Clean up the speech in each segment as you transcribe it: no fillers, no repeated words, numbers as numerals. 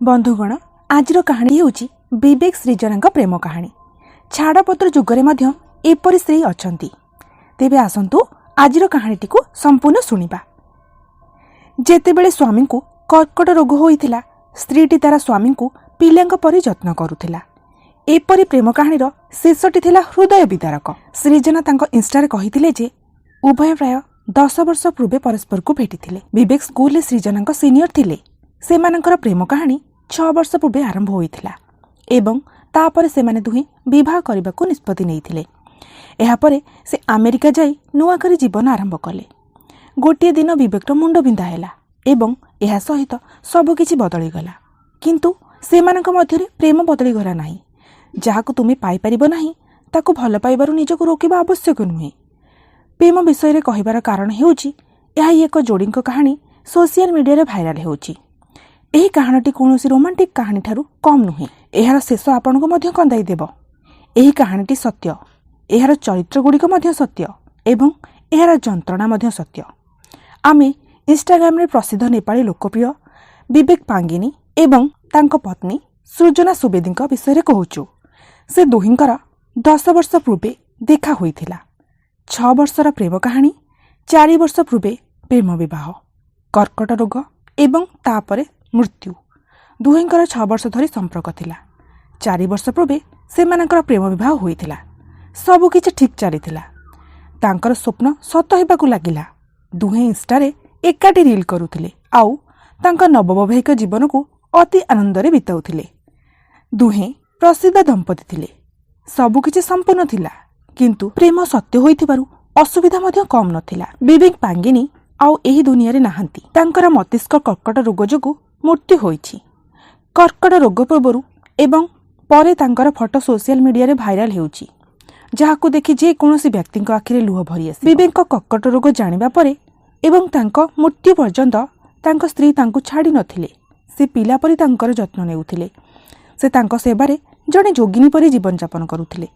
बंधुगण आज कहानी होउची विवेक सृजना प्रेम कहानी। छाड़पत्र जुगरे मध्य एपरि स्त्री अछंती। तेबे आसंतु आज कहानीटी को संपूर्ण सुनिबा। जेतेबेले स्वामी को कर्कट रोग होइथिला, स्त्रीटी तार स्वामी को पिलांक परि जत्न करुथिला। एपरि प्रेम कहानीर शेषटी थिला हृदय विदारक। सृजना तांको इंस्टारे कहिथिले जे उभय प्राय 10 वर्ष पूर्वे परस्पर को भेटिथिले। विवेक स्कूल रे सृजना सीनियर थिले। सेमानंकर प्रेम कहानी 6 वर्ष पूर्वे आरंभ होइथिला एवं तापर सेमाने दुहे विवाह करबाकू निष्पत्ति नेइथिले। एहा परे से अमेरिका जाई नुआ करी जीवन आरंभ कले। गोटे दिन विवेकर मुंड बिंधा हैला एवं एहा सहित सब किछि बदली गला। किंतु सेमानंक मध्यरे प्रेम बदली गला नाही। जाहाकू तुमे पाई परिबो नाही ताकू भल पाइबारु निजको रोकिबा आवश्यक नुहे। प्रेम विषय रे कहिबार कारण हेउची एहा एक जोड़ीक कहानी सोशल मीडिया रे भाइराल हेउची। एही कहानीटी कौनसी रोमांटिक कहानी ठारू कम नुहे। एहार शेष आपनको मध्य कंदाई देव। एही कहानीटी सत्य, एहार चरित्र गुड़िक मध्य सत्य एवं एहार जंत्रणा मध्य सत्य। आमे इंस्टाग्राम रे प्रसिद्ध नेपाली लोकप्रिय विवेक पांगिनी एवं तांको पत्नी सृजना सुवेदीଙ୍କ विषय रे कहूचु। से दुहिंकर 10 वर्ष पूर्वे देखा होइथिला। 6 वर्षर प्रेम कहानी, 4 वर्ष पूर्वे प्रेम विवाह, कर्कट रोग एवं तापरे मृत्यु। दुहेंकर 6 वर्ष धरी संपर्क थिला। 4 वर्ष पूर्वे सेमानकर प्रेम विवाह होइथिला। सब किछि ठीक चलिथिला। तांकर स्वप्न सत हेबाकू लागिला। दुहे इंस्टारे एकाठी रील करुथिले आउ तांका नववैवाहिक जीवन को अति आनंद रे बिताउथिले। दुहे प्रसिद्ध दंपति थिले। सब किछि संपूर्ण थिला, किंतु प्रेम सत्य होइथिबारु असुविधा मध्य कम नथिला। विवेक पांगिनी आउ एही दुनिया रे नाहंती। तांकर मस्तिष्क कर्कट रोग जोगु मृत्यु होइछि। कर्कट रोग पूर्वरु एवं परे तांकर फोटो सोशल मीडिया रे भाइराल हेउछि, जाहाकू देखि जे कोनोसी व्यक्तिक आखिरे लुह भरि आसे। विवेक कर्कट रोग जानिबा परे एवं तांको मृत्यु पर्यंत तांको स्त्री तांको छाड़ी नथिले। से पिला परि तांकर जत्न नेउथिले। से तांको सेबारे जणे जोगिनी परि जीवन यापन करुथिले।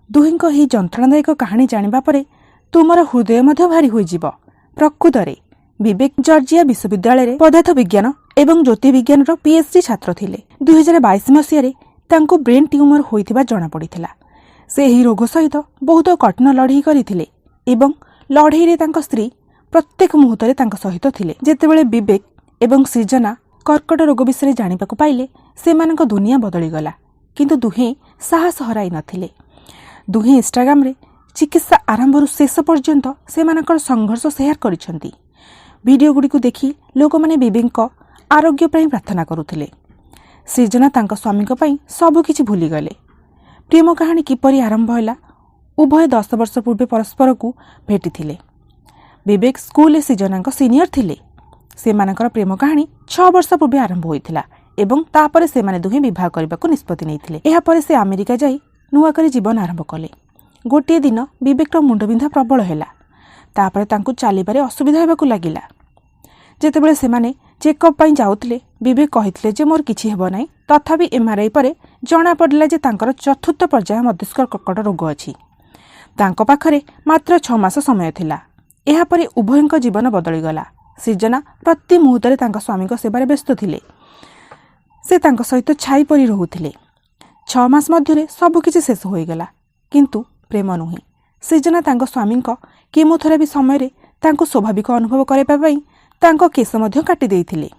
दुहिंको ही जंत्रणादायक कहानी जानिबा परे तुमर हृदय मध्य भारी होई जिवो। प्रकृतरे विवेक जॉर्जिया विश्वविद्यालय रे पदार्थ विज्ञान एवं ज्योतिर्विज्ञान रो पीएचडी छात्र थिले। 2022 मसीह रे तांको ब्रेन ट्यूमर होइथिबा जणा पड़िथिला। से ही रोग सहित बहुत कठिन लड़ाई करिथिले एवं लड़ाई रे तांको स्त्री प्रत्येक मुहूर्त रे तांको सहित थिले। जेतेबेले विवेक एवं सृजना कर्कट रोग विषय जानिबाकू पाइले सेमानक दुनिया बदली गला। किंतु दुहे साहस हराई नथिले। दुहे इंस्टाग्राम रे चिकित्सा आरंभରୁ शेष पर्यंत सेमानकर संघर्ष शेयर करिसंती। वीडियो गुडी को देखि लोक माने विवेक आरोग्य पई प्रार्थना करुथिले। सृजना तांका स्वामी को पई सब किछि भूली गले। प्रेम कहानी किपरि आरंभ होला? उभय 10 वर्ष पूर्वे परस्पर को भेटिथिले। विवेक स्कूल रे सृजना सीनियर थिले। सेमानकर प्रेम कहानी 6 वर्ष पूर्वे आरंभ होइथिला एवं तापरे सेमाने दुहे विवाह करबाकू निष्पत्ति नेइथिले। एहा परे से अमेरिका जाई नुआ करी जीवन आरंभ कले। गोटे दिन विवेक मुंडबिंधा प्रबल हैला। तापरे तांकू चलिबारे असुविधा हेबाकू लागिला। जेतेबेले सेमाने चेकअप पई जाउथिले विवेक कहिथिले जे मोर किछि हेबो नै। तथापि एमआरआई परे जणा पड़िला जे तांकर चतुर्थ पर्याय मस्तिष्क कर्कट रोग अछि। तांको पाखरे मात्र 6 मास समय थिला। एहा परे उभयଙ୍କ जीवन बदली गला। सृजना प्रति मुहूर्तरे तांका स्वामीको सेवारे व्यस्त थिले। से तांको सहित छाई परि रहुथिले। 6 मास मध्यरे सब किछि शेष होई गला, किंतु प्रेम नुहे। सृजना तांको स्वामीको केमोथेरापी समय रे तांको स्वाभाविक अनुभव करबा पई तांको केस मध्य काटी देइथिले।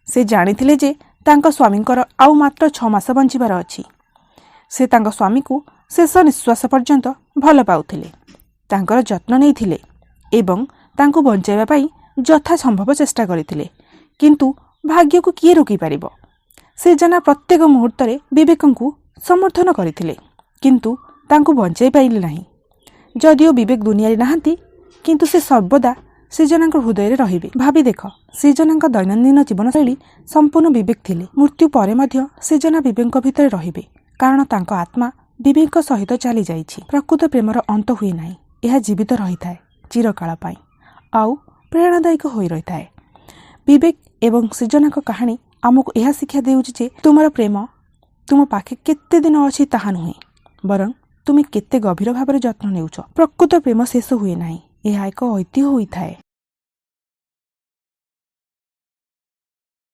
से जानिथिले जे तांको स्वामीଙ୍କର आउ मात्र 6 मास बंचिबार अछि। से तांको स्वामी को शेष निश्वास पर्यंत भल पाउथिले, तांकर जत्न नेइथिले एवं तांको बंचाइबा पई यथा संभव चेष्टा करिथिले। किंतु भाग्य को किए रोकी पारिबो? सृजना प्रत्येक मुहूर्त रे विवेकଙ୍କୁ समर्थन करिथिले, किंतु तांको बंचाई पाइले नाही। जदिओ विवेक दुनिया रे नाहंती, किंतु से सर्वदा सृजनाଙ୍କ हृदय रे रहिबे। भाबी देख, सृजनाଙ୍କ दैनंदिन जीवनशैली संपूर्ण विवेक थिले। मृत्यु परे मध्य सृजना विवेकଙ୍କ भितर रहिबे, कारण तांको आत्मा विवेक सहित चली जाइछि। प्रकृत प्रेमर अंत हुए नाही। यह जीवित रहिथाय चिरकाल पई आउ प्रेरणादायक होई रहिथाय। विवेक एवं सृजनाଙ୍କ कहानी आमको यह शिक्षा देउछि जे तुमर प्रेम तुम पाखे केते दिन अछि ताहा नुहे, बरं तुमे केते गभीर भाବରେ ଯତ୍ନ ନେଉଛ। ପ୍ରକୃତ ପ୍ରେମ ଶେଷ ହୁଏ ନାହିଁ। ଏହା ଏକ ଐତିହ୍ୟ ହୋଇଥାଏ।